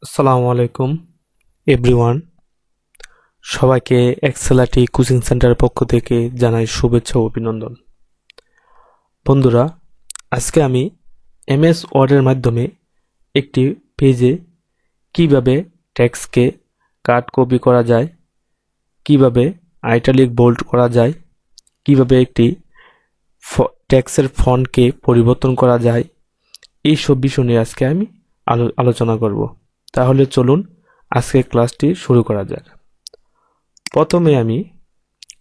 আসসালামু আলাইকুম এভরিওয়ান, সবাইকে এক্সেলাটি কোচিং সেন্টারের পক্ষ থেকে জানাই শুভেচ্ছা ও অভিনন্দন। বন্ধুরা, আজকে আমি এমএস ওয়ার্ডের মাধ্যমে একটি পেজে কিভাবে টেক্সটকে কাট কপি করা যায়, কিভাবে আইটালিক বোল্ড করা যায়, কিভাবে একটি টেক্সটের ফন্টকে পরিবর্তন করা যায়, এই সব বিষয় নিয়ে আজকে আমি আলোচনা করব। তাহলে চলুন আজকে ক্লাসটি শুরু করা যাক। প্রথমে আমি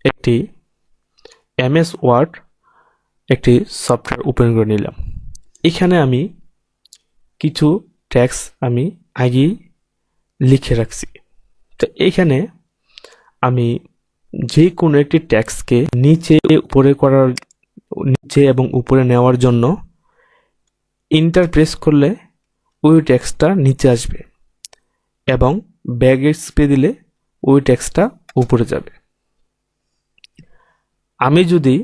একটি এমএস ওয়ার্ড একটি সফটওয়্যার ওপেন করে নিলাম। এখানে আমি কিছু টেক্সট আমি আগেই লিখে রাখছি। তো এখানে আমি যে কোনো একটি টেক্সটকে নিচে এবং উপরে নেওয়ার জন্য ইন্টার প্রেস করলে ওই টেক্সটটা নিচে আসবে এবং ব্যাক স্পেস দিলে ওই টেক্সটটা উপরে যাবে। আমি যদি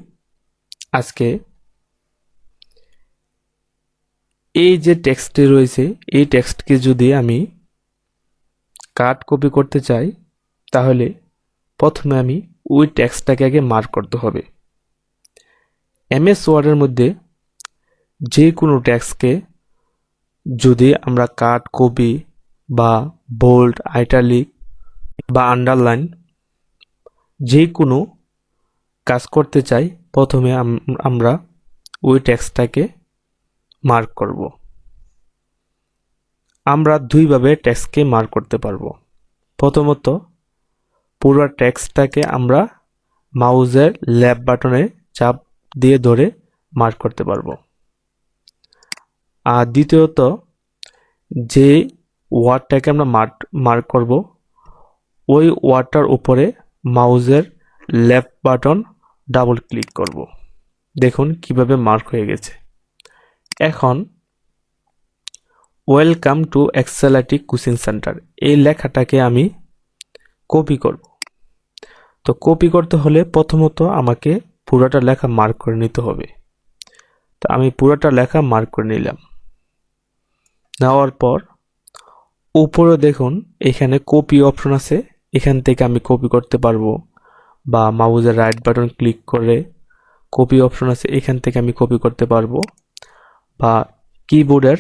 আজকে এই যে টেক্সটটি রয়েছে এই টেক্সটকে যদি আমি কাট কপি করতে চাই, তাহলে প্রথমে আমি ওই টেক্সটটাকে আগে মার্ক করতে হবে। এমএস ওয়ার্ডের মধ্যে যে কোনো টেক্সটকে যদি আমরা কাট কপি বা বোল্ড, আইটালিক বা আন্ডারলাইন যে কোনো কাজ করতে চাই, প্রথমে আমরা ওই টেক্সটটাকে মার্ক করব। আমরা দুইভাবে টেক্সটকে মার্ক করতে পারবো। প্রথমত, পুরো টেক্সটটাকে আমরা মাউসের লেফট বাটনে চাপ দিয়ে ধরে মার্ক করতে পারবো। আর দ্বিতীয়ত, যে ওয়ার্ডটাকে আমরা মার্ক করব ওই ওয়ার্ডটার উপরে মাউসের লেফট বাটন ডাবল ক্লিক করব। দেখুন কিভাবে মার্ক হয়ে গেছে। এখন ওয়েলকাম টু এক্সেলাটি কোচিং সেন্টার এই লেখাটাকে আমি কপি করব। তো কপি করতে হলে প্রথমত আমাকে পুরোটা লেখা মার্ক করে নিতে হবে। তো আমি পুরোটা লেখা মার্ক করে নিলাম। নেওয়ার পর উপরে দেখুন এখানে কপি অপশন আছে, এখান থেকে আমি কপি করতে পারবো, বা মাউসের রাইট বাটন ক্লিক করে কপি অপশন আছে, এখান থেকে আমি কপি করতে পারবো, বা কিবোর্ডের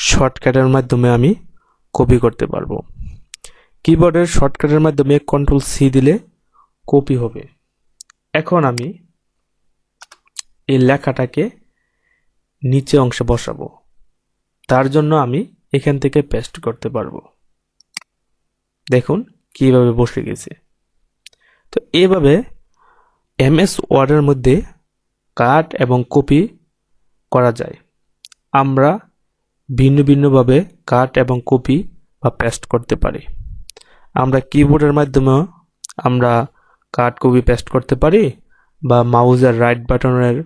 শর্টকাটের মাধ্যমে আমি কপি করতে পারবো। কিবোর্ডের শর্টকাটের মাধ্যমে কন্ট্রোল সি দিলে কপি হবে। এখন আমি এই লেখাটাকে নিচে অংশে বসাবো। তার জন্য আমি এখান থেকে পেস্ট করতে পারবো। দেখুন কিভাবে বসে গেছে। তো এইভাবে এমএস ওয়ার্ডের মধ্যে কাট এবং কপি করা যায়। আমরা ভিন্ন ভিন্নভাবে কাট এবং কপি বা পেস্ট করতে পারি। আমরা কিবোর্ডের মাধ্যমেও আমরা কাট কপি পেস্ট করতে পারি, বা মাউসের রাইট বাটনের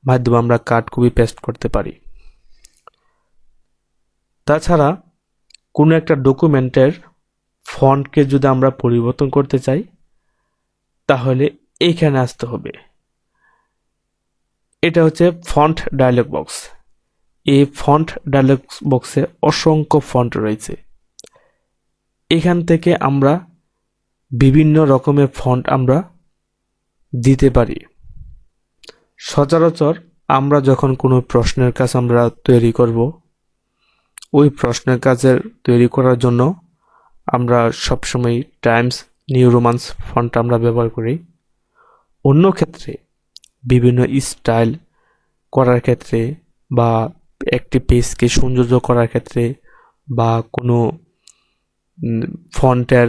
মাধ্যমে আমরা কাট কপি পেস্ট করতে পারি। তাছাড়া কোনো একটা ডকুমেন্টের ফন্টকে যদি আমরা পরিবর্তন করতে চাই, তাহলে এইখানে আসতে হবে। এটা হচ্ছে ফন্ট ডায়লগ বক্স। এই ফন্ট ডায়লগ বক্সে অসংখ্য ফন্ট রয়েছে। এখান থেকে আমরা বিভিন্ন রকমের ফন্ট আমরা দিতে পারি। সচরাচর আমরা যখন কোনো প্রশ্নের কাজ আমরা তৈরি করব, ওই প্রশ্নের কাজের তৈরি করার জন্য আমরা সবসময় টাইমস নিউ রোমান্স ফন্ট আমরা ব্যবহার করি। অন্য ক্ষেত্রে বিভিন্ন স্টাইল করার ক্ষেত্রে, বা একটি পেজকে সৌন্দর্য করার ক্ষেত্রে, বা কোনো ফন্টের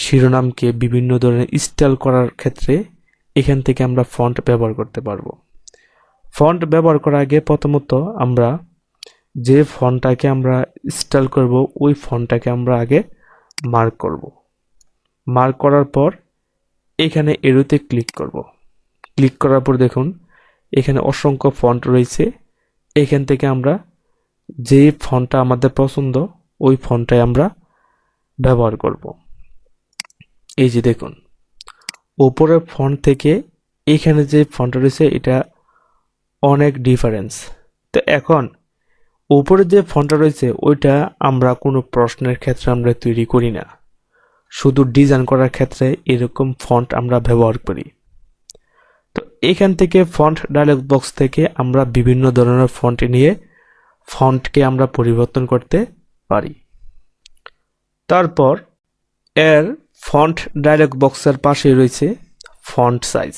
শিরোনামকে বিভিন্ন ধরনের স্টাইল করার ক্ষেত্রে এখান থেকে আমরা ফন্ট ব্যবহার করতে পারবো। ফন্ট ব্যবহার করার আগে প্রথমত আমরা যে ফন্টটাকে আমরা স্টাইল করব ওই ফন্টটাকে আমরা আগে মার্ক করব। মার্ক করার পর এখানে এরোতে ক্লিক করব। ক্লিক করার পর দেখুন এখানে অসংখ্য ফন্ট রয়েছে। এখান থেকে আমরা যে ফন্টটা আমাদের পছন্দ ওই ফন্টটাই আমরা ব্যবহার করব। এই যে দেখুন উপরের ফন্ট থেকে এখানে যে ফন্টটা রয়েছে এটা অনেক ডিফারেন্স। তো এখন উপরে যে ফন্টটা রয়েছে ওইটা আমরা কোনো প্রশ্নের ক্ষেত্রে আমরা তৈরি করি না, শুধু ডিজাইন করার ক্ষেত্রে এরকম ফন্ট আমরা ব্যবহার করি। তো এখান থেকে ফন্ট ডায়লগ বক্স থেকে আমরা বিভিন্ন ধরনের ফন্ট নিয়ে ফন্টকে আমরা পরিবর্তন করতে পারি। তারপর এর ফন্ট ডায়লগ বক্সের পাশে রয়েছে ফন্ট সাইজ।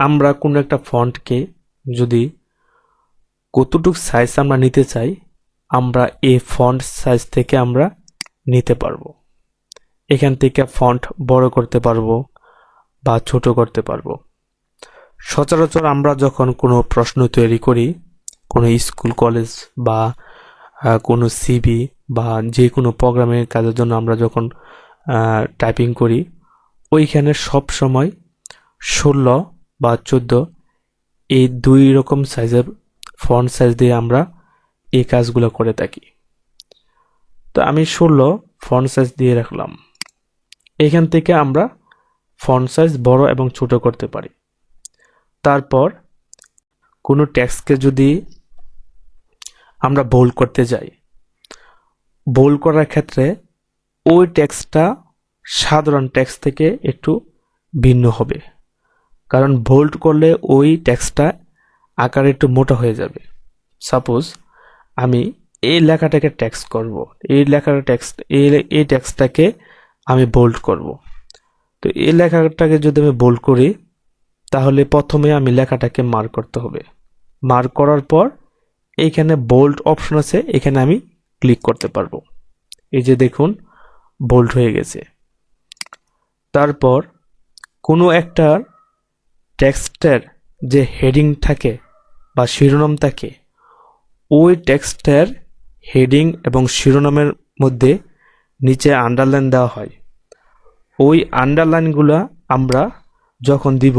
আমরা কোনো একটা ফন্টকে যদি কতটুকু সাইজ আমরা নিতে চাই, আমরা এই ফন্ট সাইজ থেকে আমরা নিতে পারবো। এখান থেকে ফন্ট বড় করতে পারবো বা ছোট করতে পারবো। সচরাচর আমরা যখন কোনো প্রশ্ন তৈরি করি, কোনো স্কুল কলেজ বা কোনো সিভি বা যে কোনো প্রোগ্রামের কাজের জন্য আমরা যখন টাইপিং করি, ওইখানে সব সময় 16 বা 14 এই দুই রকম সাইজের ফন্ট সাইজ দিয়ে আমরা এই কাজগুলো করে থাকি। তো আমি 16 ফন্ট সাইজ দিয়ে রাখলাম। এখান থেকে আমরা ফন্ট সাইজ বড় এবং ছোট করতে পারি। তারপর কোনো টেক্সটকে যদি আমরা বোল্ড করতে যাই, বোল্ড করার ক্ষেত্রে ওই টেক্সটটা সাধারণ টেক্সট থেকে একটু ভিন্ন হবে, কারণ বোল্ড করলে ওই টেক্সটটা আকারে একটু মোটা হয়ে যাবে। সাপোজ আমি এই লেখাটাকে টেক্সট করব, এই লেখাটা টেক্সট এই টেক্সটটাকে আমি বোল্ড করব। তো এই লেখাটাকে যদি আমি বোল্ড করি, তাহলে প্রথমে আমি লেখাটাকে মার্ক করতে হবে। মার্ক করার পর এইখানে বোল্ড অপশন আছে, এখানে আমি ক্লিক করতে পারবো। এই যে দেখুন বোল্ড হয়ে গেছে। তারপর কোনো একটা টেক্সটের যে হেডিং থাকে বা শিরোনাম থাকে, ওই টেক্সটের হেডিং এবং শিরোনামের মধ্যে নিচে আন্ডারলাইন দেওয়া হয়। ওই আন্ডারলাইনগুলো আমরা যখন দিব,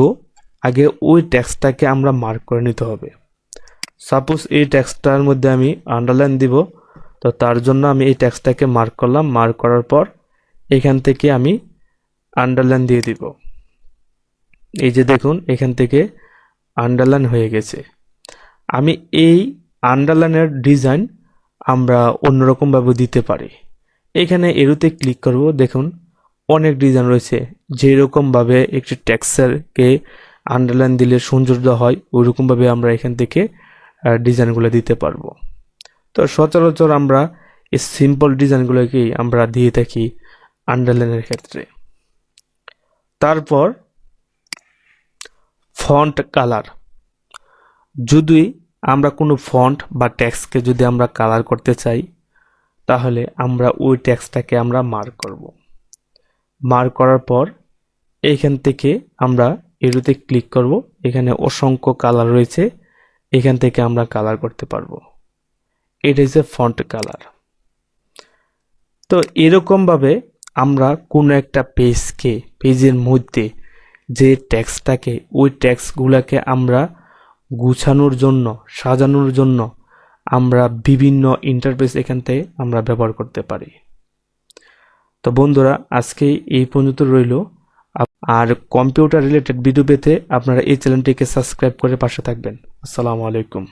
আগে ওই টেক্সটটাকে আমরা মার্ক করে নিতে হবে। সাপোজ এই টেক্সটটার মধ্যে আমি আন্ডারলাইন দিব, তো তার জন্য আমি এই টেক্সটটাকে মার্ক করলাম। মার্ক করার পর এখান থেকে আমি আন্ডারলাইন দিয়ে দিব। এই যে দেখুন এখান থেকে আন্ডারলাইন হয়ে গেছে। আমি এই আন্ডারলাইনের ডিজাইন আমরা অন্যরকমভাবে দিতে পারি। এখানে এরোতে ক্লিক করব, দেখুন অনেক ডিজাইন রয়েছে। যেরকমভাবে একটি টেক্সটকে আন্ডারলাইন দিলে সৌন্দর্য হয়, ওইরকমভাবে আমরা এখান থেকে ডিজাইনগুলো দিতে পারবো। তো সচরাচর আমরা এই সিম্পল ডিজাইনগুলোকেই আমরা দিয়ে থাকি আন্ডারলাইনের ক্ষেত্রে। তারপর ফন্ট কালার। যদি আমরা কোনো ফন্ট বা টেক্সটকে যদি আমরা কালার করতে চাই, তাহলে আমরা ওই টেক্সটটাকে আমরা মার্ক করব। মার্ক করার পর এইখান থেকে আমরা এরোতে ক্লিক করব। এখানে অসংখ্য কালার রয়েছে, এখান থেকে আমরা কালার করতে পারবো। এটা হচ্ছে ফন্ট কালার। তো এরকমভাবে আমরা কোনো একটা পেজের মধ্যে যে টেক্সটটাকে, ওই টেক্সটগুলোকে আমরা গুছানোর জন্য, সাজানোর জন্য আমরা বিভিন্ন ইন্টারফেস এখান থেকে আমরা ব্যবহার করতে পারি। তো বন্ধুরা, আজকে এই পর্যন্ত রইল। আর কম্পিউটার রিলেটেড ভিডিও পেতে আপনারা এই চ্যানেলটিকে সাবস্ক্রাইব করে পাশে থাকবেন। আসসালামু আলাইকুম।